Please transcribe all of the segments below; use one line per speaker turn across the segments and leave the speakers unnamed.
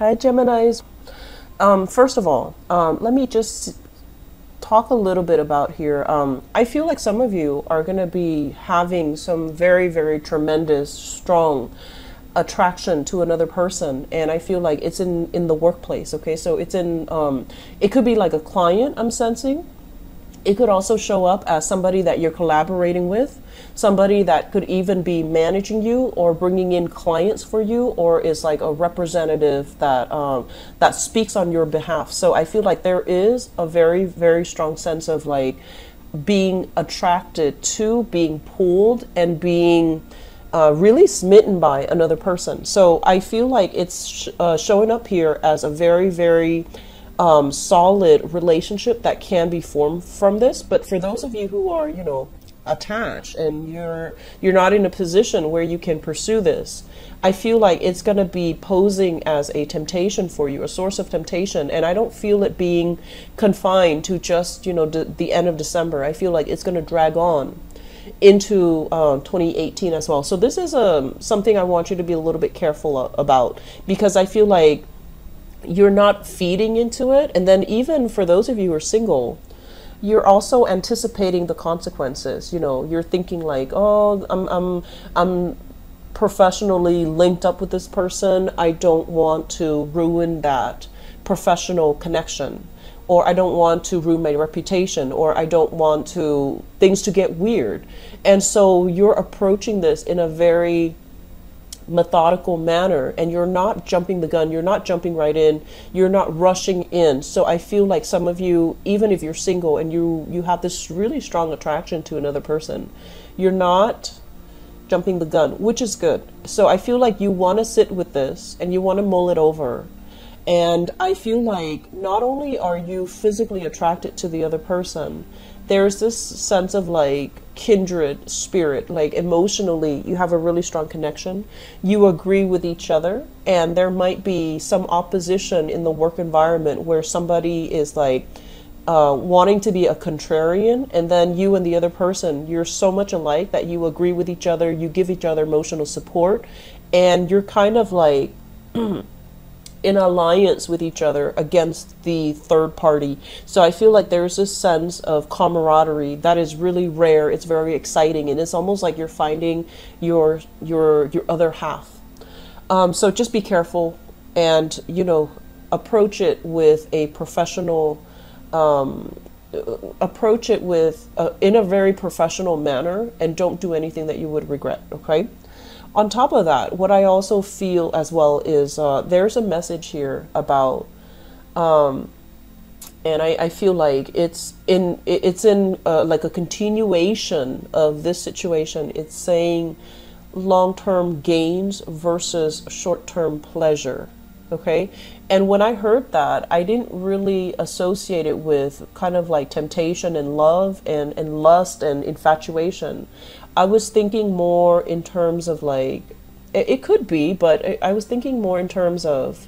Hi, Geminis. First of all, let me just talk a little bit about here. I feel like some of you are going to be having some very, very tremendous, strong attraction to another person, and I feel like it's in the workplace. Okay, so it's in it could be like a client, I'm sensing. It could also show up as somebody that you're collaborating with, somebody that could even be managing you or bringing in clients for you, or is like a representative that that speaks on your behalf. So I feel like there is a very, very strong sense of like being attracted to, being pulled, and being really smitten by another person. So I feel like it's showing up here as a very, very solid relationship that can be formed from this. But for those of you who are, you know, attached and you're not in a position where you can pursue this, I feel like it's going to be posing as a temptation for you, a source of temptation. And I don't feel it being confined to just, you know, the end of December. I feel like it's going to drag on into 2018 as well. So this is something I want you to be a little bit careful about, because I feel like you're not feeding into it. And then even for those of you who are single, you're also anticipating the consequences. You know, you're thinking like, oh, I'm professionally linked up with this person. I don't want to ruin that professional connection, or I don't want to ruin my reputation, or I don't want to things to get weird. And so you're approaching this in a very methodical manner, and you're not jumping the gun, you're not jumping right in, you're not rushing in. So I feel like some of you, even if you're single and you have this really strong attraction to another person, you're not jumping the gun, which is good. So I feel like you want to sit with this and you want to mull it over. And I feel like not only are you physically attracted to the other person, there's this sense of like kindred spirit, like emotionally you have a really strong connection, you agree with each other, and there might be some opposition in the work environment where somebody is like wanting to be a contrarian, and then you and the other person, you're so much alike that you agree with each other, you give each other emotional support, and you're kind of like in alliance with each other against the third party. So I feel like there's this sense of camaraderie that is really rare. It's very exciting, and it's almost like you're finding your other half. So just be careful, and you know, approach it with a professional approach it with in a very professional manner, and don't do anything that you would regret. Okay. On top of that, what I also feel as well is there's a message here about, and I feel like it's in like a continuation of this situation. It's saying long-term gains versus short-term pleasure. Okay. And when I heard that, I didn't really associate it with kind of like temptation and love and lust and infatuation. I was thinking more in terms of like, it could be, but I was thinking more in terms of,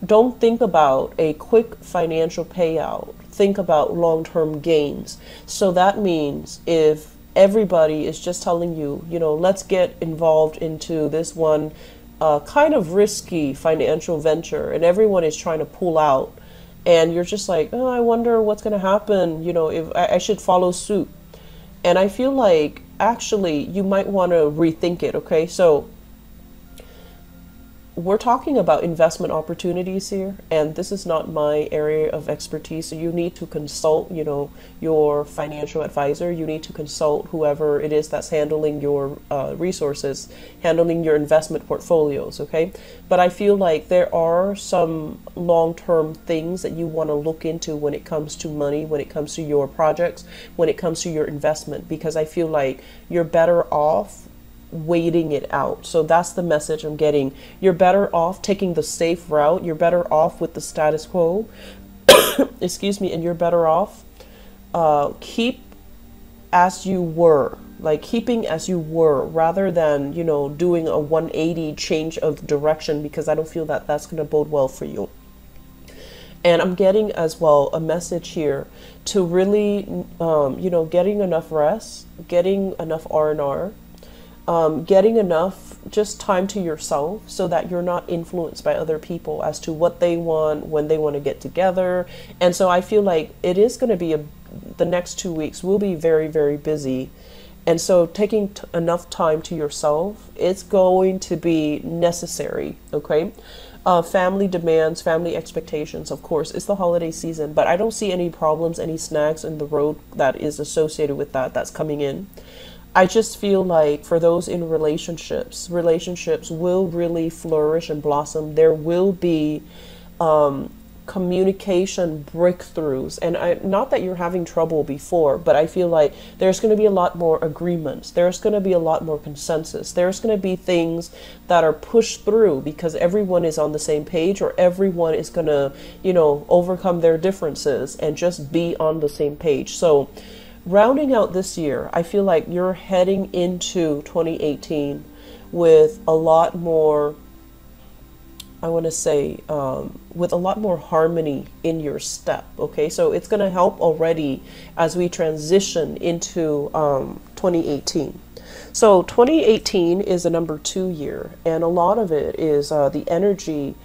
don't think about a quick financial payout. Think about long-term gains. So that means if everybody is just telling you, you know, let's get involved into this one kind of risky financial venture, and everyone is trying to pull out, and you're just like, oh, I wonder what's going to happen, you know, if I should follow suit. And I feel like actually you might want to rethink it. Okay, so we're talking about investment opportunities here, and this is not my area of expertise. So you need to consult, you know, your financial advisor. You need to consult whoever it is that's handling your resources, handling your investment portfolios. Okay, but I feel like there are some long-term things that you want to look into when it comes to money, when it comes to your projects, when it comes to your investment, because I feel like you're better off waiting it out. So that's the message I'm getting. You're better off taking the safe route. You're better off with the status quo. Excuse me. And you're better off keep as you were, like keeping as you were, rather than, you know, doing a 180 change of direction, because I don't feel that that's going to bode well for you. And I'm getting as well a message here to really, you know, getting enough rest, getting enough R&R, getting enough just time to yourself so that you're not influenced by other people as to what they want, when they want to get together. And so I feel like it is going to be the next 2 weeks will be very, very busy. And so taking enough time to yourself, it's going to be necessary, okay? Family demands, family expectations, of course, it's the holiday season, but I don't see any problems, any snags in the road that is associated with that's coming in. I just feel like for those in relationships will really flourish and blossom. There will be communication breakthroughs, and not that you're having trouble before, but I feel like there's going to be a lot more agreements, there's going to be a lot more consensus, there's going to be things that are pushed through because everyone is on the same page, or everyone is going to, you know, overcome their differences and just be on the same page. So rounding out this year, I feel like you're heading into 2018 with a lot more, I want to say, with a lot more harmony in your step. Okay, so it's going to help already as we transition into 2018. So 2018 is a number 2 year, and a lot of it is the energy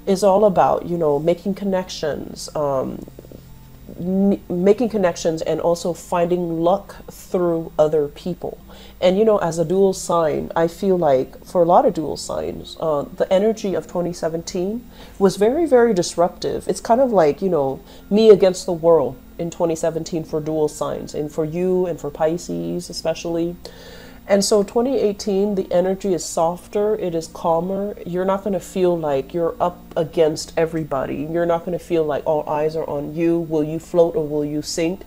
is all about, you know, making connections, and also finding luck through other people. And, you know, as a dual sign, I feel like for a lot of dual signs, the energy of 2017 was very, very disruptive. It's kind of like, you know, me against the world in 2017 for dual signs, and for you and for Pisces especially. And so 2018, the energy is softer, it is calmer. You're not going to feel like you're up against everybody. You're not going to feel like all eyes are on you. Will you float or will you sink?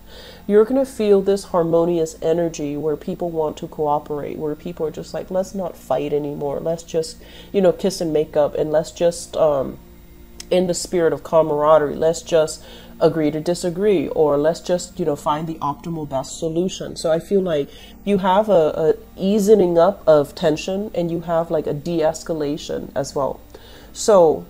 You're going to feel this harmonious energy where people want to cooperate, where people are just like, let's not fight anymore. Let's just, you know, kiss and make up, and let's just, in the spirit of camaraderie, let's just agree to disagree, or let's just, you know, find the optimal best solution. So I feel like you have a easing up of tension, and you have like a de-escalation as well. So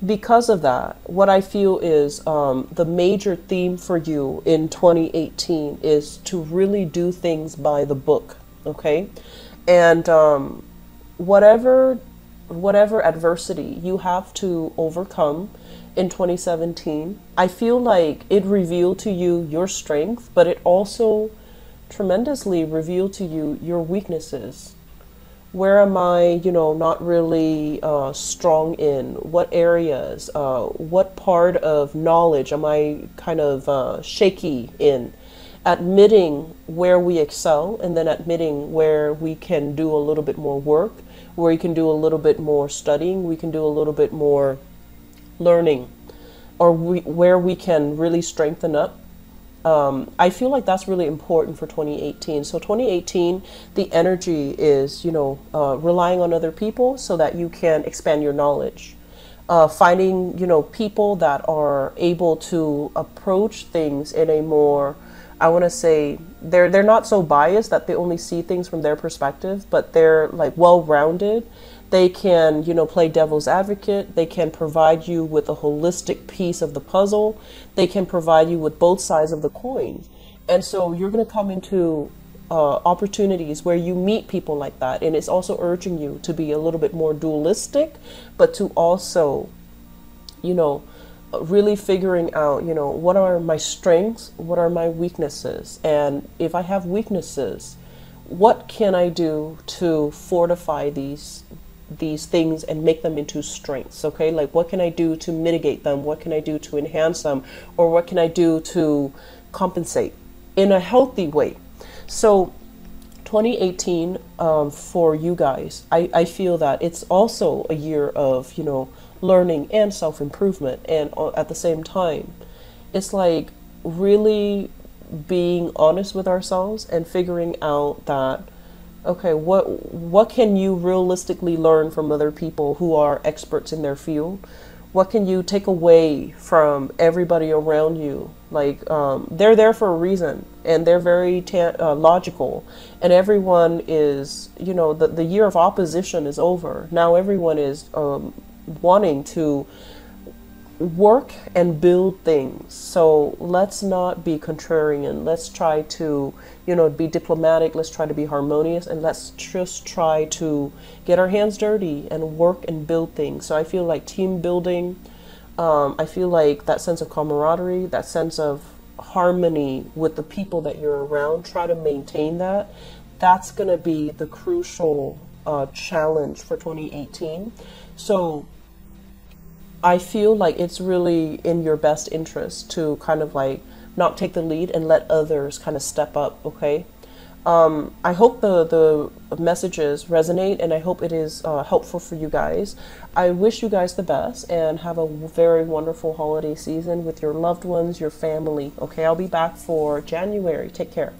because of that, what I feel is the major theme for you in 2018 is to really do things by the book, okay? And whatever adversity you have to overcome in 2017, I feel like it revealed to you your strength, but it also tremendously revealed to you your weaknesses. Where am I, you know, not really strong in? What areas? What part of knowledge am I kind of shaky in? Admitting where we excel, and then admitting where we can do a little bit more work, where you can do a little bit more studying, we can do a little bit more learning, or where we can really strengthen up. I feel like that's really important for 2018. So 2018, the energy is, you know, relying on other people so that you can expand your knowledge. Finding, you know, people that are able to approach things in a more, I want to say, they're not so biased that they only see things from their perspective, but they're like well-rounded. They can, you know, play devil's advocate. They can provide you with a holistic piece of the puzzle. They can provide you with both sides of the coin. And so you're going to come into opportunities where you meet people like that. And it's also urging you to be a little bit more dualistic, but to also, you know, really figuring out, you know, what are my strengths, what are my weaknesses, and if I have weaknesses, what can I do to fortify these things and make them into strengths? Okay, like what can I do to mitigate them, what can I do to enhance them, or what can I do to compensate in a healthy way? So 2018 for you guys, I feel that it's also a year of, you know, learning and self-improvement, and at the same time it's like really being honest with ourselves and figuring out that, okay, what can you realistically learn from other people who are experts in their field? What can you take away from everybody around you? Like they're there for a reason, and they're very logical, and everyone is, you know, the year of opposition is over. Now everyone is wanting to work and build things. So let's not be contrarian. Let's try to, be diplomatic. Let's try to be harmonious, and let's just try to get our hands dirty and work and build things. So I feel like team building. I feel like that sense of camaraderie, that sense of harmony with the people that you're around, try to maintain that. That's going to be the crucial challenge for 2018. So I feel like it's really in your best interest to kind of like not take the lead and let others kind of step up, okay? I hope the messages resonate, and I hope it is helpful for you guys. I wish you guys the best and have a very wonderful holiday season with your loved ones, your family, okay? I'll be back for January. Take care.